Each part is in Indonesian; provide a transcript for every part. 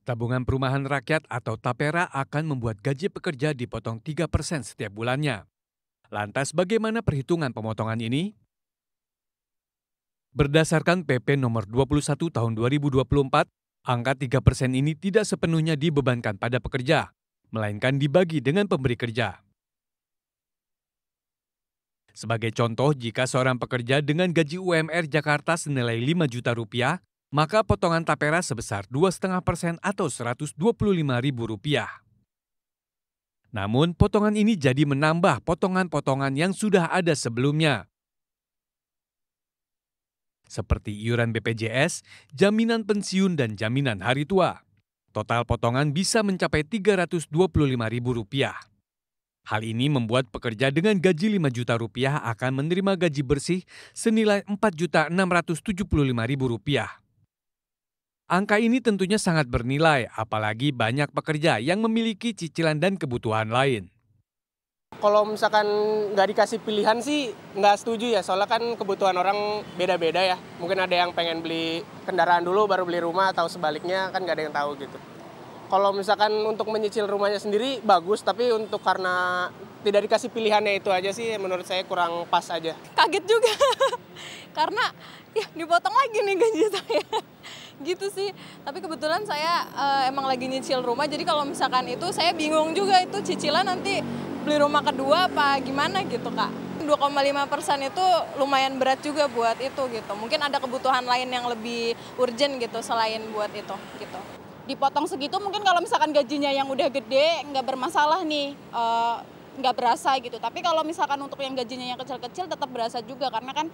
Tabungan Perumahan Rakyat atau TAPERA akan membuat gaji pekerja dipotong 3% setiap bulannya. Lantas bagaimana perhitungan pemotongan ini? Berdasarkan PP nomor 21 tahun 2024, angka 3% ini tidak sepenuhnya dibebankan pada pekerja, melainkan dibagi dengan pemberi kerja. Sebagai contoh, jika seorang pekerja dengan gaji UMR Jakarta senilai 5 juta rupiah, maka potongan tapera sebesar 2,5% atau Rp125.000. Namun, potongan ini jadi menambah potongan-potongan yang sudah ada sebelumnya, seperti iuran BPJS, jaminan pensiun, dan jaminan hari tua. Total potongan bisa mencapai Rp325.000. Hal ini membuat pekerja dengan gaji 5 juta rupiah akan menerima gaji bersih senilai Rp4.675.000. Angka ini tentunya sangat bernilai, apalagi banyak pekerja yang memiliki cicilan dan kebutuhan lain. Kalau misalkan nggak dikasih pilihan sih nggak setuju ya, soalnya kan kebutuhan orang beda-beda ya. Mungkin ada yang pengen beli kendaraan dulu baru beli rumah atau sebaliknya, kan nggak ada yang tahu gitu. Kalau misalkan untuk menyicil rumahnya sendiri bagus, tapi untuk karena tidak dikasih pilihannya itu aja sih menurut saya kurang pas aja. Kaget juga, karena ya dipotong lagi nih gaji saya. Gitu sih, tapi kebetulan saya emang lagi nyicil rumah, jadi kalau misalkan itu saya bingung juga itu cicilan nanti beli rumah kedua apa gimana gitu Kak. 2,5% itu lumayan berat juga buat itu gitu. Mungkin ada kebutuhan lain yang lebih urgent gitu selain buat itu gitu. Dipotong segitu mungkin kalau misalkan gajinya yang udah gede nggak bermasalah nih, nggak berasa gitu. Tapi kalau misalkan untuk yang gajinya yang kecil-kecil tetap berasa juga karena kan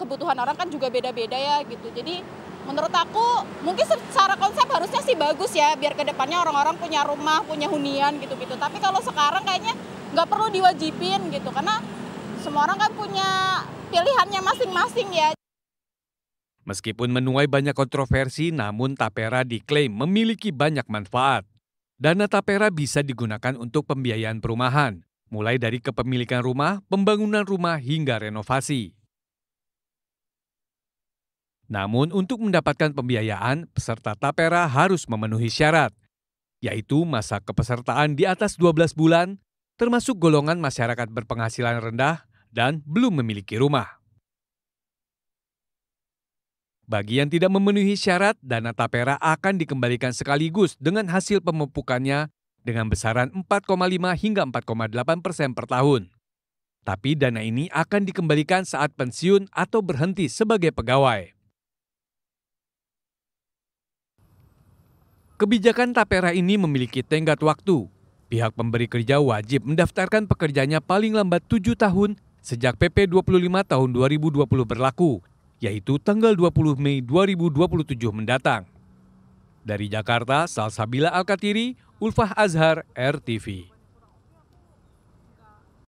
kebutuhan orang kan juga beda-beda ya gitu. Jadi menurut aku mungkin secara konsep harusnya sih bagus ya biar kedepannya orang-orang punya rumah, punya hunian gitu-gitu. Tapi kalau sekarang kayaknya nggak perlu diwajibin gitu karena semua orang kan punya pilihannya masing-masing ya. Meskipun menuai banyak kontroversi, namun tapera diklaim memiliki banyak manfaat. Dana tapera bisa digunakan untuk pembiayaan perumahan, mulai dari kepemilikan rumah, pembangunan rumah, hingga renovasi. Namun untuk mendapatkan pembiayaan, peserta tapera harus memenuhi syarat, yaitu masa kepesertaan di atas 12 bulan, termasuk golongan masyarakat berpenghasilan rendah dan belum memiliki rumah. Bagi yang tidak memenuhi syarat, dana tapera akan dikembalikan sekaligus dengan hasil pemupukannya dengan besaran 4,5 hingga 4,8% per tahun. Tapi dana ini akan dikembalikan saat pensiun atau berhenti sebagai pegawai. Kebijakan tapera ini memiliki tenggat waktu. Pihak pemberi kerja wajib mendaftarkan pekerjanya paling lambat 7 tahun sejak PP 25 tahun 2020 berlaku, yaitu tanggal 20 Mei 2027 mendatang. Dari Jakarta, Salsabila Al-Katiri, Ulfah Azhar, RTV.